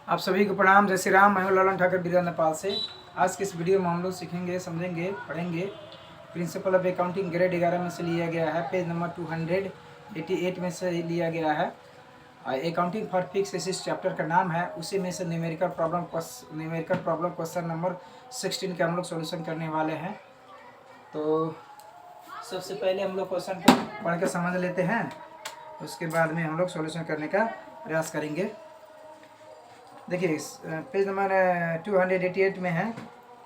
आप सभी को प्रणाम। जय श्री राम। मैं हूं ललन ठाकर बिरला नेपाल से। आज के इस वीडियो में हम लोग सीखेंगे, समझेंगे, पढ़ेंगे प्रिंसिपल ऑफ अकाउंटिंग ग्रेड 11 में से लिया गया है, पेज नंबर 288 में से लिया गया है। अकाउंटिंग फॉर फिक्स इस चैप्टर का नाम है। उसी में से न्यूमेरिकल प्रॉब्लम क्वेश्चन नंबर 16 के हम लोग सोल्यूशन करने वाले हैं। तो सबसे पहले हम लोग क्वेश्चन को पढ़ के समझ लेते हैं, उसके बाद में हम लोग सोल्यूशन करने का प्रयास करेंगे। देखिए पेज नंबर 288 में है,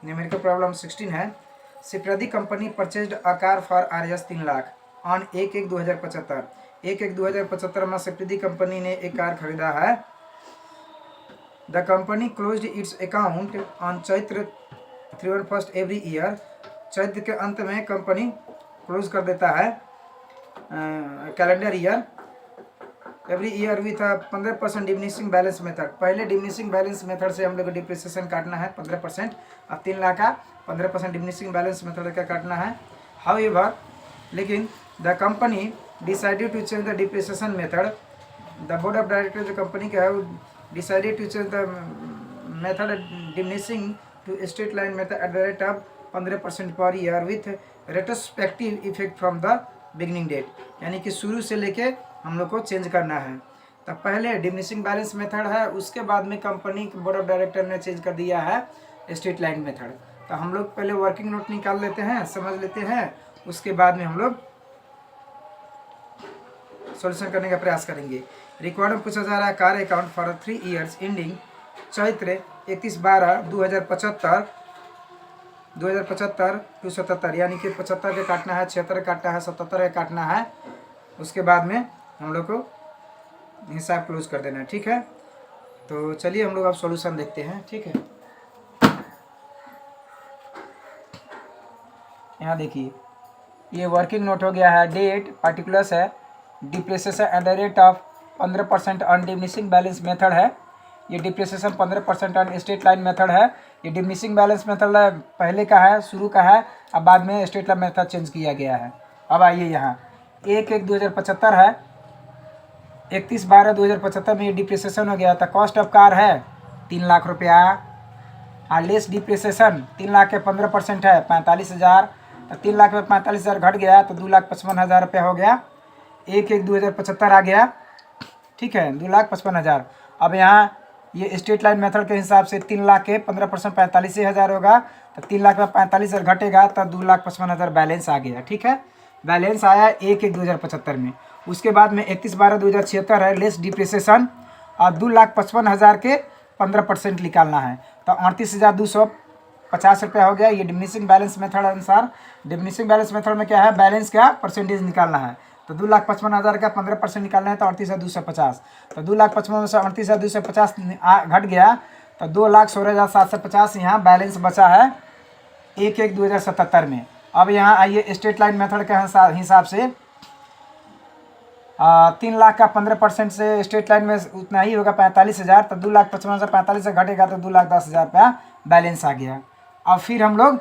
न्यूमेरिकल प्रॉब्लम 16 है। Sipradi company purchased a car for RS 3 lakh on 1/1/2075। 1/1/2075 में सिप्रदी कंपनी ने एक कार खरीदा है। The company closed it's account on Chaitra 31 every year. Chaitra के अंत में कंपनी क्लोज कर देता है calendar year. Every year with 15% diminishing balance method. पहले डिमिनिशिंग बैलेंस मेथड से हम लोग को डिप्रिसिएशन काटना है 15%। अब 3 लाख का 15% डिमिनिशिंग बैलेंस मेथड का काटना है। हाउएवर लेकिन the company decided to change the depreciation method. The board of director जो कंपनी का है वो decided to change the method diminishing to straight line method at the rate of 15% per year with retrospective effect from the beginning date. यानी कि शुरू से लेके हम लोग को चेंज करना है। तो पहले डिमिनिशिंग बैलेंस मेथड है, उसके बाद में कंपनी के बोर्ड ऑफ डायरेक्टर ने चेंज कर दिया है स्ट्रेट लाइन मेथड। तो हम लोग पहले वर्किंग नोट निकाल लेते हैं, समझ लेते हैं, उसके बाद में हम लोग सॉल्यूशन करने का प्रयास करेंगे। रिक्वायर्ड में पूछा जा रहा है कार account for 3 years ending Chaitra 31/12/2075 to 77, यानी कि 75 के काटना है, 76 काटना है, 77 के काटना है। उसके बाद में हम लोग को हिसाब क्लोज कर देना है। ठीक है, तो चलिए हम लोग अब सॉल्यूशन देखते हैं। ठीक है, यहाँ देखिए ये वर्किंग नोट हो गया है, डेट पार्टिकुलर्स है, depreciation eight the rate of 15% on diminishing balance method है। ये depreciation 15% on straight line method है। ये डिमिनिशिंग बैलेंस मेथड पहले का है, शुरू का है, अब बाद में स्ट्रेट लाइन मेथड चेंज किया गया है। अब आइए यहाँ 1/1/2075 है, 31/12/2075 में ये डिप्रिसिएशन हो गया था। कॉस्ट ऑफ कार है 3 लाख रुपया, और लेस डिप्रिसिएशन 3 लाख के 15% है 45,000। तो 3 लाख में 45,000 घट गया तो 2,55,000 रुपया हो गया। 1/1/2075 आ गया। ठीक है, 2,55,000। अब यहाँ ये स्ट्रेट लाइन मेथड के हिसाब से 3 लाख के 15% 45,000 होगा। तो 3 लाख में 45,000 घटेगा तो 2,55,000 बैलेंस आ गया। ठीक है, बैलेंस आया 1/1/2075 में। उसके बाद में 31/12/2076 है, लेस डिप्रिसिएशन, और 2,55,000 के 15% निकालना है तो 38,250 रुपया हो गया। ये डिमिनिशिंग बैलेंस मेथड अनुसार, डिमिनिशिंग बैलेंस मेथड में क्या है, बैलेंस का परसेंटेज निकालना है। तो 2,55,000 का 15% निकालना है तो 38,250। तो 2,55,000 में से 38,250 घट गया तो 2,16,750 यहाँ बैलेंस बचा है 1/1/2077 में। अब यहाँ आइए स्ट्रेट लाइन मेथड के हिसाब से 3 लाख का 15% से स्ट्रेट लाइन में उतना ही होगा 45,000। तो 2,55,000 से 45 से घटेगा तो 2,10,000 रुपया बैलेंस आ गया। अब फिर हम लोग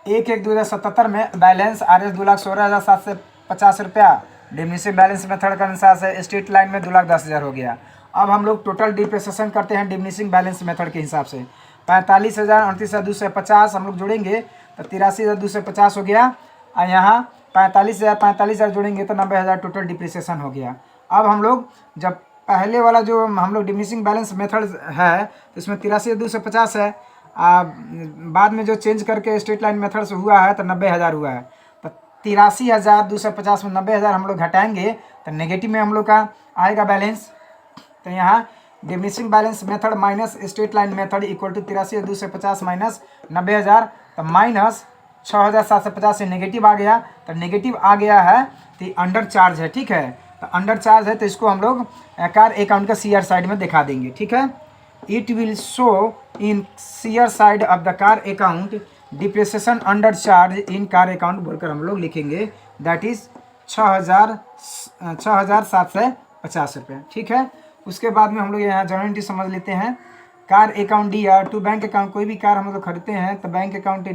1/1/2077 में बैलेंस RS 2,16,750 रुपया, डिमिनिशिंग बैलेंस मेथड के अनुसार से स्ट्रेट लाइन में 2,10,000 हो गया। अब हम लोग टोटल डिप्रिसिएशन करते हैं डिमिनिशिंग बैलेंस मेथड के हिसाब से। 45,000 38,250 हम लोग जोड़ेंगे तो 83,250 हो गया, और यहाँ 45,000 जोड़ेंगे तो 90,000 टोटल डिप्रिसिएशन हो गया। अब हम लोग जब पहले वाला जो हम लोग डिमिनिशिंग बैलेंस मेथड है तो इसमें 83,250 है, बाद में जो चेंज करके स्ट्रेट लाइन मेथड से हुआ है तो 90,000 हुआ है। तो 83,250 में 90,000 हम लोग घटाएंगे तो नेगेटिव में हम लोग का आएगा बैलेंस। तो यहाँ diminishing balance method minus straight line method equal to 83,250 minus 90,000, तो माइनस 6,750 से नेगेटिव आ गया। तो नेगेटिव आ गया है तो अंडर चार्ज है। ठीक है, तो अंडर चार्ज है तो इसको हम लोग कार अकाउंट का CR साइड में दिखा देंगे। ठीक है, it will show in CR side of the car account depreciation under charge in car account बोलकर हम लोग लिखेंगे, दैट इज 6,750 रुपये। ठीक है, उसके बाद में हम लोग यहाँ जनरल एंट्री समझ लेते हैं। कार अकाउंट डी या टू बैंक अकाउंट, कोई भी कार हम लोग खरीदते हैं तो bank account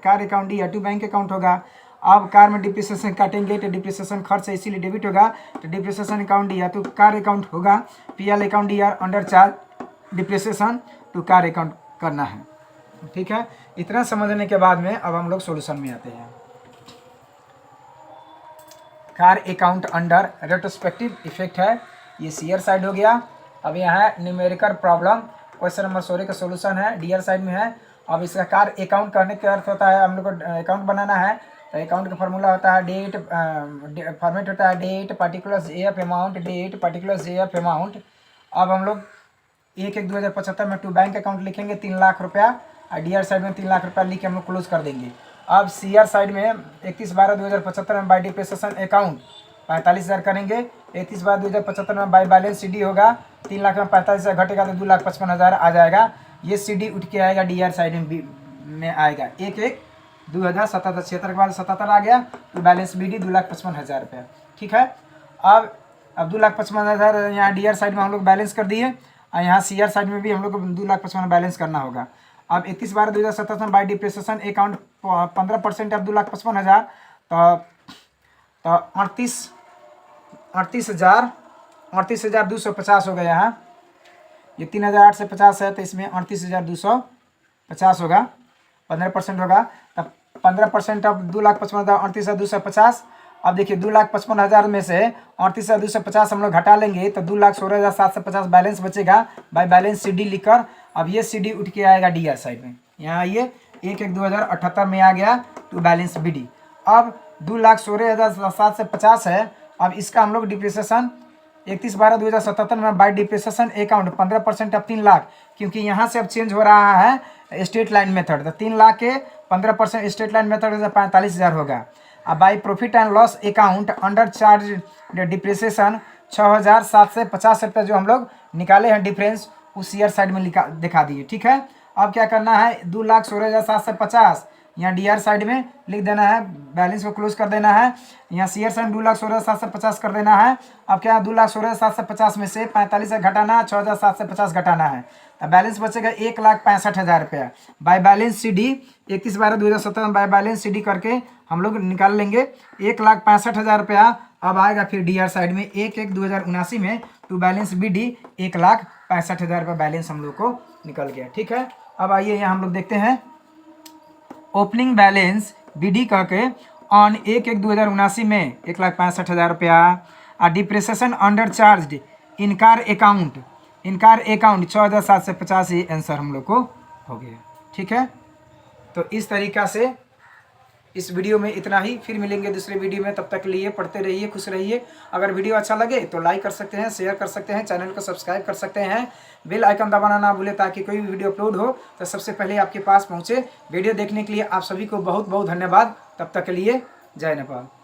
car account D या टू बैंक अकाउंट होगा। अब कार में डिप्रिसिएशन काटेंगे तो डिप्रिसिएशन खर्च है इसीलिए डेबिट होगा, तो डिप्रिसिएशन अकाउंट दिया तो कार अकाउंट होगा, PL अकाउंट दिया अंडर चार्ज डिप्रिसिएशन तो कार अकाउंट करना है। ठीक है, इतना समझने के बाद में अब हम लोग सॉल्यूशन में आते हैं। Car account under retrospective effect है, ये सीयर साइड हो गया। अब यहाँ है न्यूमेरिकल प्रॉब्लम, क्वेश्चन नंबर 16 का सॉल्यूशन है, डीआर साइड में है। अब इसका कार अकाउंट करने का अर्थ होता है हम लोग को अकाउंट बनाना है, तो अकाउंट का फॉर्मूला होता है डेट, फॉर्मेट होता है date particular F amount, date particular F amount. अब हम लोग 1/1/2075 में टू बैंक अकाउंट लिखेंगे 3 लाख रुपया, और डीआर साइड में 3 लाख रुपया लिख के हम लोग क्लोज कर देंगे। अब सीआर साइड में 31/12/2075 में बाई डिप्रिसिएशन अकाउंट 45,000 करेंगे, 31/12/2075 में बाई बैलेंस CD होगा, 3 लाख में 45,000 घटेगा तो 2,55,000 आ जाएगा। ये CD उठ के आएगा डीआर साइड में आएगा 1/1/2077, 76 के बाद 77 आ गया तो बैलेंस BD 2,55,000 रुपया। ठीक है, अब 2,55,000 यहाँ डीआर साइड में हम लोग बैलेंस कर दिए, और यहाँ सीआर साइड में भी हम लोग को 2,55,000 बैलेंस करना होगा। अब 31/12/2077 में बाई डिप्रिसिएशन अकाउंट 15% अब 2,55,000 तो 38,250 हो गया। यहाँ ये 3,008 से 50 है तो इसमें 38,250 होगा, 15% होगा, तब 15% अब 2,55,000 38,250। अब देखिए 2,55,000 में से 38,250 हम लोग घटा लेंगे तो 2,16,750 बैलेंस बचेगा बाई बैलेंस CD लिखकर। अब ये CD उठ के आएगा डीआर साइड में, यहाँ ये 1/1/2078 में आ गया तो बैलेंस BD। अब 2,16,750 है, अब इसका हम लोग डिप्रिसिएशन 31/12/2077 में बाई डिप्रिसिएशन अकाउंट 15% अब 3 लाख, क्योंकि यहाँ से अब चेंज हो रहा है स्टेट लाइन मेथड, तो 3 लाख के 15% स्टेट लाइन मेथड से 45,000 होगा। अब by profit and loss account under charge depreciation 6,750 रुपये जो हम लोग निकाले हैं डिफरेंस उस सीआर साइड में दिखा दिए। ठीक है, अब क्या करना है 2,16,750 यहाँ डीआर साइड में लिख देना है, बैलेंस को क्लोज कर देना है। यहाँ सीआर साइड 2,16,750 कर देना है। अब क्या 2,16,750 में से 45 से घटाना है, 6,750 घटाना है, तो बैलेंस बचेगा 1,65,000 रुपया by balance CD 31/12/2017 by balance CD करके हम लोग निकाल लेंगे 1,65,000 रुपया। अब आएगा फिर डीआर साइड में 1/1/2079 में टू बैलेंस BD 1,65,000 रुपया बैलेंस हम लोग को निकल गया। ठीक है, अब आइए यहाँ हम लोग देखते हैं ओपनिंग बैलेंस BD करके ऑन 1/1/2079 में 1,65,000 रुपया, और डिप्रिसिएशन अंडर चार्ज इनकार अकाउंट 14,750, ये आंसर हम लोग को हो गया। ठीक है, तो इस तरीका से इस वीडियो में इतना ही, फिर मिलेंगे दूसरे वीडियो में, तब तक के लिए पढ़ते रहिए, खुश रहिए। अगर वीडियो अच्छा लगे तो लाइक कर सकते हैं, शेयर कर सकते हैं, चैनल को सब्सक्राइब कर सकते हैं, बेल आइकन दबाना ना भूलें ताकि कोई भी वीडियो अपलोड हो तो सबसे पहले आपके पास पहुंचे। वीडियो देखने के लिए आप सभी को बहुत बहुत धन्यवाद। तब तक के लिए जय नेपाल।